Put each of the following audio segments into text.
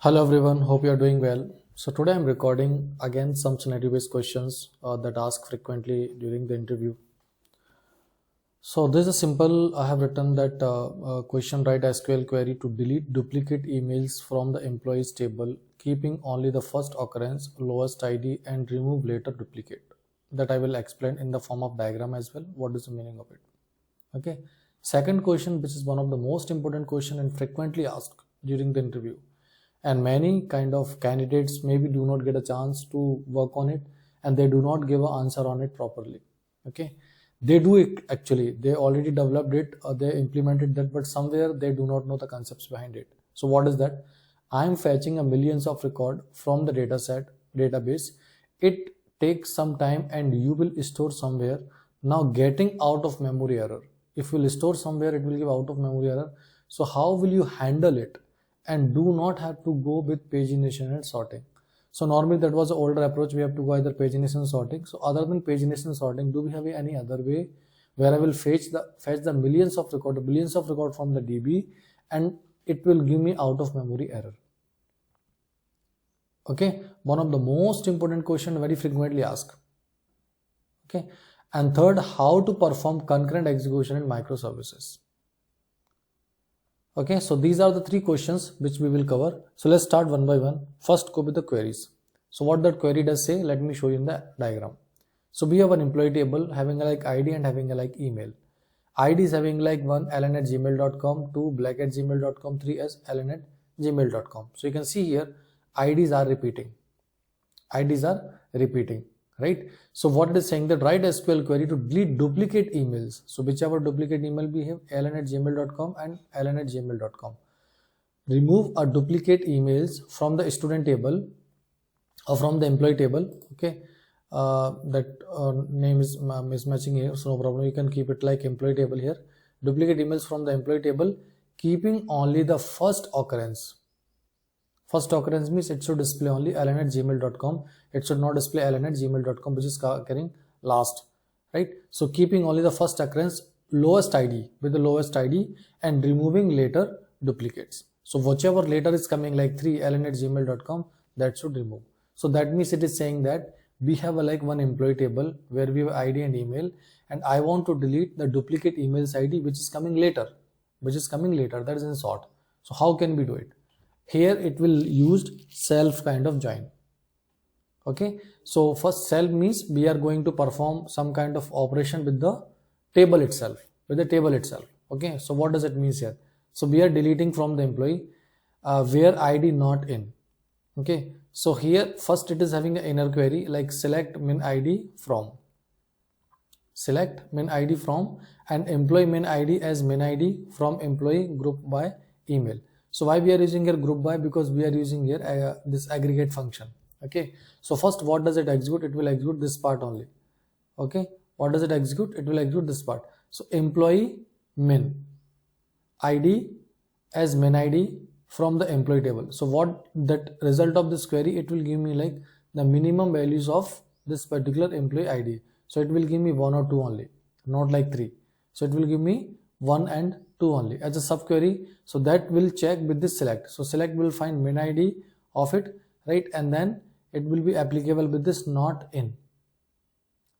Hello everyone, hope you are doing well. So today I'm recording again some scenario-based questions that ask frequently during the interview. So this is simple. I have written that question: write SQL query to delete duplicate emails from the employees table, keeping only the first occurrence, lowest ID, and remove later duplicate. That I will explain in the form of diagram as well. What is the meaning of it? Okay. Second question, which is one of the most important question and frequently asked during the interview, and many kind of candidates maybe do not get a chance to work on it and they do not give an answer on it properly. Okay, they do it actually, they already developed it or they implemented that, but somewhere they do not know the concepts behind it. So what is that? I am fetching a millions of record from the database. It takes some time and you will store somewhere. Now getting out of memory error, if you will store somewhere it will give out of memory error. So how will you handle it and do not have to go with pagination and sorting? So normally that was the older approach, we have to go either pagination and sorting. So other than pagination and sorting, do we have any other way where I will fetch the billions of record from the DB and it will give me out of memory error? Okay, one of the most important question very frequently asked. Okay, and third, how to perform concurrent execution in microservices. Okay, so these are the three questions which we will cover. So let's start one by one. First, go with the queries. So what that query does say, let me show you in the diagram. So we have an employee table having a like ID and having a like email. ID is having like 1 alan@gmail.com, 2 black@gmail.com, 3 as alan@gmail.com. So you can see here IDs are repeating. Right? So what it is saying, that write SQL query to delete duplicate emails. So whichever duplicate email we have, alan@gmail.com and alan@gmail.com. Remove a duplicate emails from the student table or from the employee table. Okay, name is mismatching here, so no problem. You can keep it like employee table here. Duplicate emails from the employee table, keeping only the first occurrence. First occurrence means it should display only alan@gmail.com. It should not display alan@gmail.com, which is occurring last, right? So keeping only the first occurrence, lowest ID with the lowest ID, and removing later duplicates. So whichever later is coming like 3 alan@gmail.com, that should remove. So that means it is saying that we have a like one employee table where we have ID and email, and I want to delete the duplicate emails ID which is coming later, that is in sort. So how can we do it? Here it will use self kind of join. Okay, so first self means we are going to perform some kind of operation with the table itself, Okay, so what does it mean here? So we are deleting from the employee where ID not in. Okay, so here first it is having an inner query like select min ID from, and employee min ID as min ID from employee group by email. So why we are using here group by? Because we are using here this aggregate function. Okay, so first what does it execute? It will execute this part only. Okay, what does it execute? It will execute this part. So employee min ID as min ID from the employee table. So what that result of this query, it will give me like the minimum values of this particular employee ID. So it will give me 1 or 2 only, not like 3. So it will give me 1 and 2 only as a subquery. So that will check with this select. So select will find min ID of it, right? And then it will be applicable with this not in.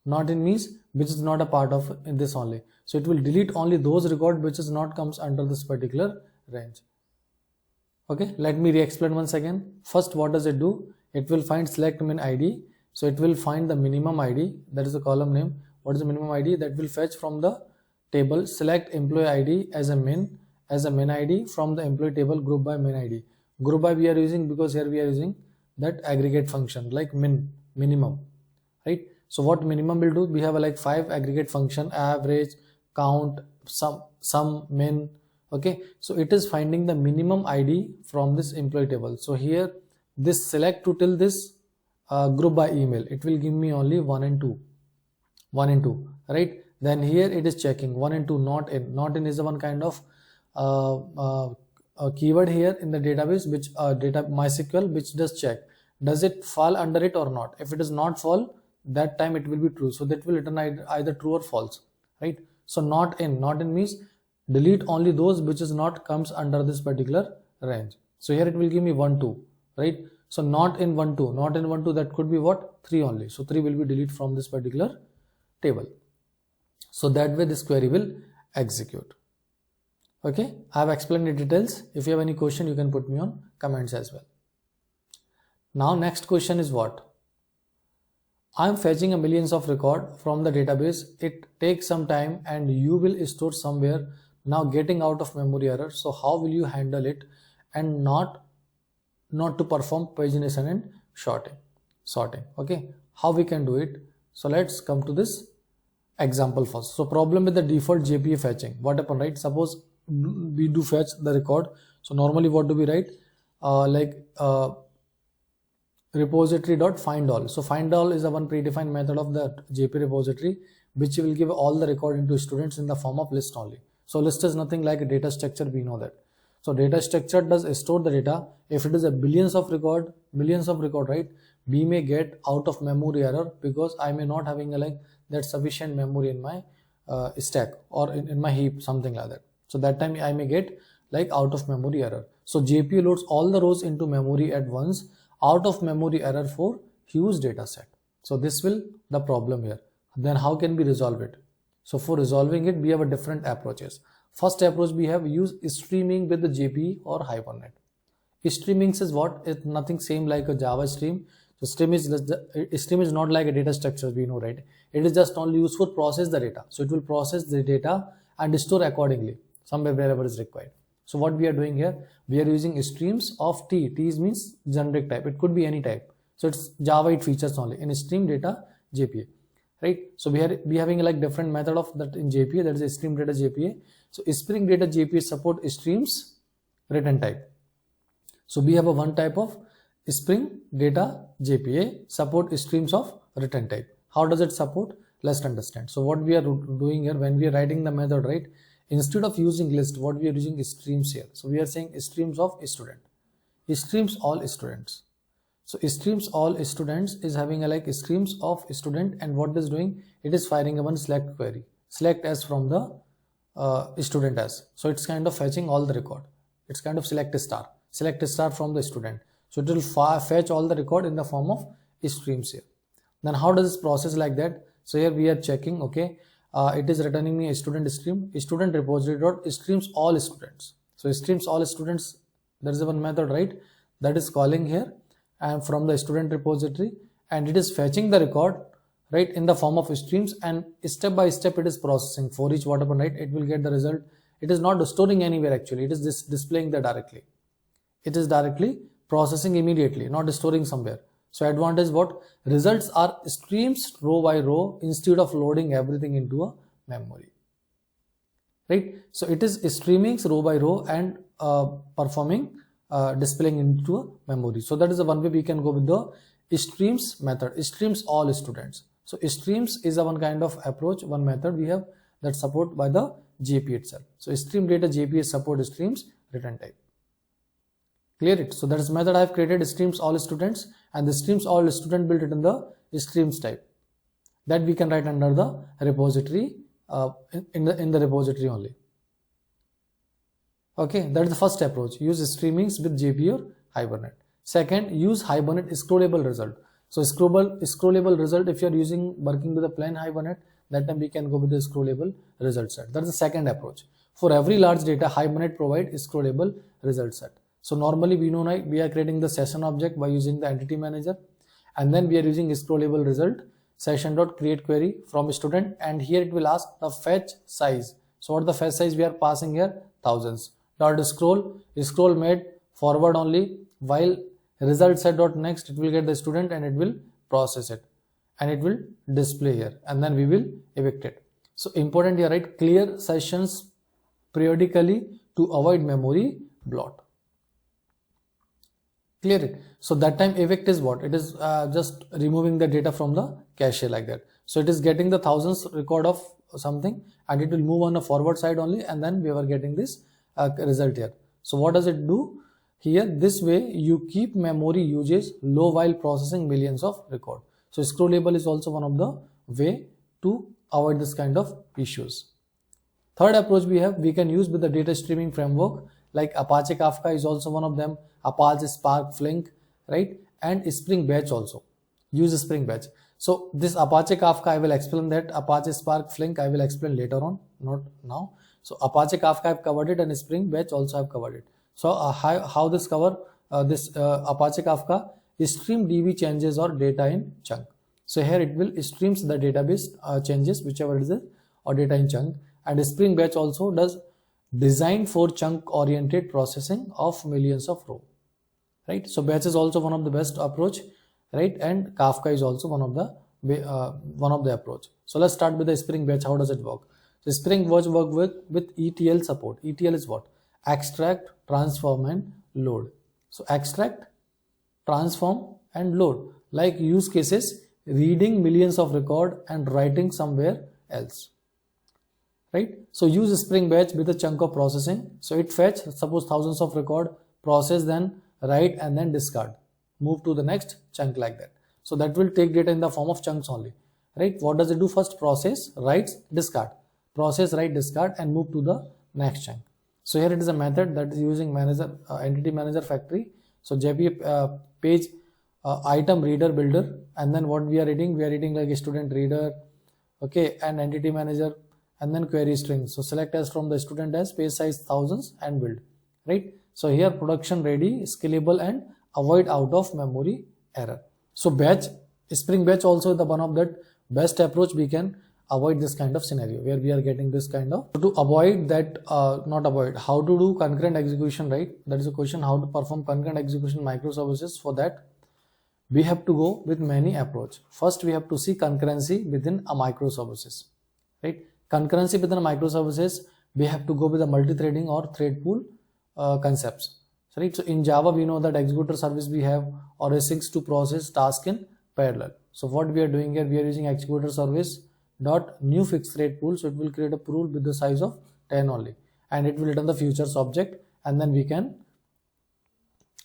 Not in means which is not a part of this only. So it will delete only those record which is not comes under this particular range. Okay, let me re-explain once again. First, what does it do? It will find select min ID. So it will find the minimum ID, that is the column name. What is the minimum ID? That will fetch from the table select employee ID as a min ID from the employee table group by min ID. Group by we are using because here we are using that aggregate function like minimum, right? So what minimum will do? We have a like 5 aggregate function: average, count, sum, min. Okay, so it is finding the minimum ID from this employee table. So here this select to till this group by email, it will give me only 1 and 2, right? Then here it is checking 1 and 2 not in. Not in is the one kind of a keyword here in the database, which MySQL, which does check does it fall under it or not. If it does not fall, that time it will be true. So that will return either true or false, right? So not in means delete only those which is not comes under this particular range. So here it will give me 1, 2. right? So not in 1 2, not in 1 2, that could be what, 3 only. So 3 will be deleted from this particular table. So that way this query will execute. Okay, I have explained the details. If you have any question, you can put me on comments as well. Now next question is what? I am fetching a millions of record from the database. It takes some time and you will store somewhere. Now getting out of memory error. So how will you handle it and not to perform pagination and sorting? Okay, how we can do it? So let's come to this example first. So problem with the default JPA fetching. What happened, right? Suppose we do fetch the record. So normally what do we write? Repository.findAll. So findAll is a one predefined method of the JPA repository which will give all the record into students in the form of list only. So list is nothing like a data structure, we know that. So data structure does store the data. If it is a millions of record, right, we may get out of memory error because I may not having that sufficient memory in my stack or in my heap, something like that. So that time I may get out of memory error. So JPA loads all the rows into memory at once. Out of memory error for huge data set. So this will the problem here. Then how can we resolve it? So for resolving it, we have a different approaches. First approach we have use streaming with the JPA or Hibernate. Streaming is what? It's nothing same like a Java stream. So stream is not like a data structure, we know, right? It is just only used for process the data. So it will process the data and store accordingly somewhere wherever is required. So what we are doing here, we are using streams of T. T means generic type. It could be any type. So it's Java 8 features only in stream data JPA, right? So we are having different method of that in JPA, that is a stream data JPA. So Spring Data JPA support streams written type. So we have a one type of Spring Data JPA support streams of written type. How does it support? Let's understand. So what we are doing here, when we are writing the method, right? Instead of using list, what we are using is streams here. So we are saying streams of student. Streams all students. So streams all students is having streams of student, and what it is doing? It is firing a one select query. Select as from the student as. So it's kind of fetching all the record. It's kind of select a star from the student. So it will fetch all the record in the form of streams here. Then how does this process like that? So here we are checking, okay. It is returning me a student stream, student repository dot streams all students. So streams all students, there is one method, right, that is calling here and from the student repository, and it is fetching the record, right, in the form of streams, and step by step it is processing for each whatever, right, it will get the result. It is not storing anywhere actually, it is displaying that directly. It is directly processing immediately, not storing somewhere. So advantage what? Results are streams row by row instead of loading everything into a memory. Right? So it is streaming row by row and performing displaying into a memory. So that is the one way we can go with the streams method. Streams all students. So streams is a one kind of approach, one method we have that support by the JPA itself. So stream data JPA support streams return type. Clear it? So that is method I have created, streams all students, and the streams all student built it in the streams type. That we can write under the repository in the repository only. Okay, that is the first approach. Use streamings with JPA or Hibernate. Second, use Hibernate scrollable result. So scrollable result, if you are working with a plain Hibernate, that time we can go with the scrollable result set. That is the second approach. For every large data, Hibernate provide scrollable result set. So normally we know, right, we are creating the session object by using the entity manager, and then we are using scrollable result session.create query from student, and here it will ask the fetch size. So what the fetch size we are passing here? Thousands. Dot scroll made forward only, while result set dot next, it will get the student and it will process it and it will display here, and then we will evict it. So important here, right? Clear sessions periodically to avoid memory blot. Clear it? So that time evict is what? It is just removing the data from the cache like that. So it is getting the thousands record of something and it will move on the forward side only, and then we were getting this result here. So what does it do? Here, this way you keep memory usage low while processing millions of record. So scrollable is also one of the way to avoid this kind of issues. Third approach we can use with the data streaming framework, like Apache Kafka is also one of them, Apache Spark, Flink. right? And Spring Batch also. Use Spring Batch. So this Apache Kafka, I will explain that. Apache Spark Flink, I will explain later on, not now. So Apache Kafka, I've covered it, and Spring Batch also I've covered it. So how this cover this Apache Kafka? Stream DB changes or data in chunk. So here it will streams the database changes, whichever it is, or data in chunk. And Spring Batch also does designed for chunk oriented processing of millions of row, right? So batch is also one of the best approach, right? And Kafka is also one of the approach. So let's start with the Spring Batch. How does it work? So Spring Batch work with ETL support. ETL is what? Extract, transform, and load. So extract, transform, and load, like use cases reading millions of record and writing somewhere else, right? So use Spring Batch with a chunk of processing. So it fetch, suppose thousands of record, process, then write, and then discard, move to the next chunk, like that. So that will take data in the form of chunks only, right? What does it do? First process, writes, discard, process, write, discard, and move to the next chunk. So here it is a method that is using manager entity manager factory. So JP page item reader builder, and then what we are reading like a student reader, okay, and entity manager, and then query string. So select as from the student as page size thousands and build, right? So here production ready, scalable, and avoid out of memory error. So batch, Spring Batch also the one of that best approach. We can avoid this kind of scenario where we are getting this kind of, to avoid that, not avoid, how to do concurrent execution, right? That is a question, how to perform concurrent execution microservices. For that we have to go with many approach. First we have to see concurrency within a microservices, right? Concurrency within a microservices, we have to go with a multi-threading or thread pool concepts, right? So in Java we know that executor service we have, or asyncs to process task in parallel. So what we are doing here, we are using executor service dot new fixed thread pool. So it will create a pool with the size of 10 only, and it will return the futures object, and then we can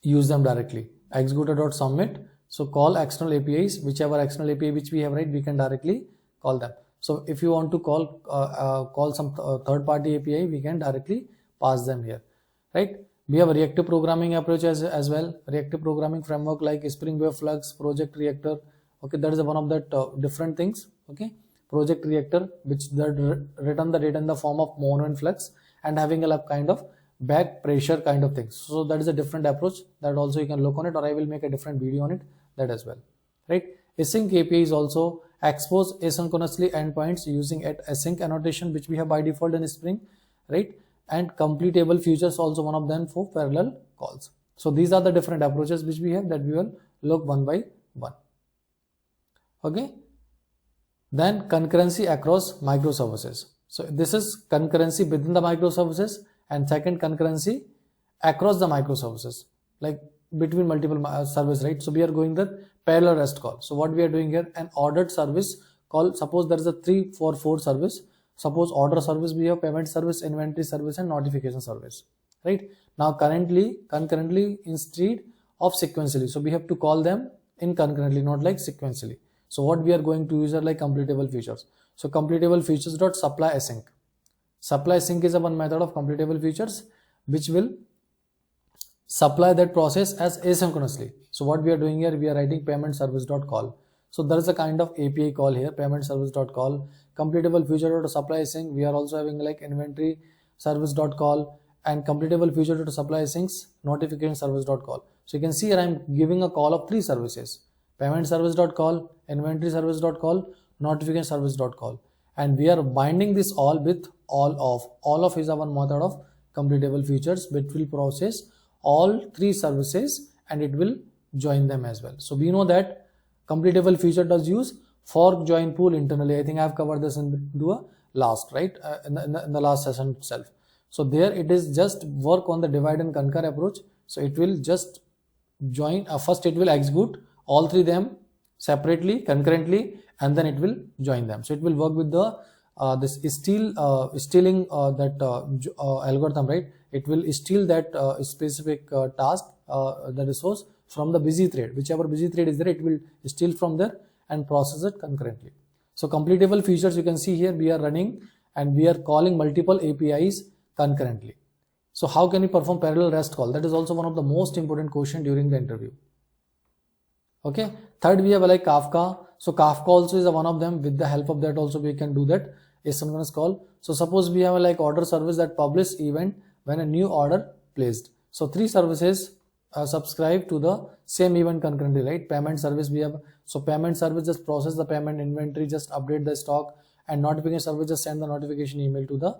use them directly. Executor dot submit. So call external APIs, whichever external API which we have, right? We can directly call them. So if you want to call some third party API, we can directly pass them here, right? We have a reactive programming approach as well. Reactive programming framework like Spring Wave Flux, Project Reactor. Okay, that is one of that different things. Okay, Project Reactor, which that return the data in the form of mono and flux, and having a kind of back pressure kind of things. So that is a different approach that also you can look on it, or I will make a different video on it, that as well, right? Async API is also expose asynchronously endpoints using at async annotation, which we have by default in Spring, right? And completable features also one of them for parallel calls. So these are the different approaches which we have, that we will look one by one. Okay, then concurrency across microservices. So this is concurrency within the microservices, and second concurrency across the microservices, like between multiple service, right? So we are going the parallel REST call. So what we are doing here, an ordered service call. Suppose there is a 3, 4, 4 service. Suppose order service, we have payment service, inventory service, and notification service, right? Now concurrently instead of sequentially. So we have to call them in concurrently, not like sequentially. So what we are going to use are like completable features. So completable features dot supply async. Supply async is a one method of completable features which will supply that process as asynchronously. So what we are doing here, we are writing payment service dot call. So there is a kind of API call here, payment service dot call, completable feature dot supply async. We are also having like inventory service dot call, and completable feature dot supply asyncs notification service dot call. So you can see here I am giving a call of 3 services: payment service dot call, inventory service dot call, notification service dot call, and we are binding this all with all of is a one method of completable features which will process all 3 services, and it will join them as well. So we know that completable feature does use fork join pool internally. I think I have covered this in the last, right? In the last session itself. So there it is just work on the divide and conquer approach. So it will just join, first it will execute all 3 them separately, concurrently, and then it will join them. So it will work with the this stealing that algorithm, right? It will steal that specific task, the resource from the busy thread. Whichever busy thread is there, it will steal from there and process it concurrently. So completable features, you can see here we are running and we are calling multiple APIs concurrently. So how can we perform parallel REST call? That is also one of the most important question during the interview. Okay, third we have like Kafka. So Kafka also is one of them. With the help of that also we can do that asynchronous call. So suppose we have like order service that publish event when a new order placed. So three services subscribe to the same event concurrently, right? Payment service we have. So payment service just process the payment inventory, just update the stock, and notification service just send the notification email to the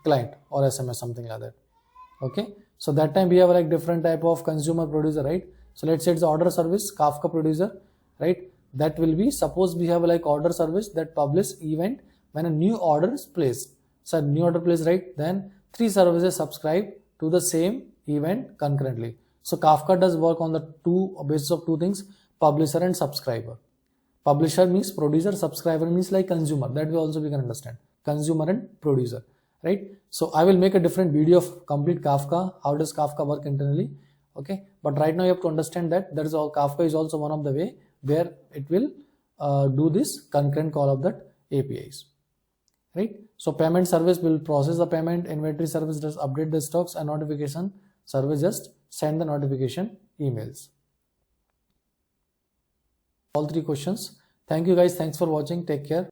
client or SMS, something like that. Okay, so that time we have like different type of consumer producer, right? So let's say it's the order service Kafka producer, right? That will be, suppose we have like order service that publish event when a new order is placed. So new order placed, right? Then three services subscribe to the same event concurrently. So Kafka does work on the basis of two things, publisher and subscriber. Publisher means producer, subscriber means like consumer. That way also we can understand consumer and producer, right? So I will make a different video of complete Kafka. How does Kafka work internally? Okay, but right now you have to understand that there is all Kafka is also one of the way where it will do this concurrent call of that APIs, right? So payment service will process the payment, inventory service does update the stocks, and notification service just send the notification emails. All three questions. Thank you guys. Thanks for watching. Take care.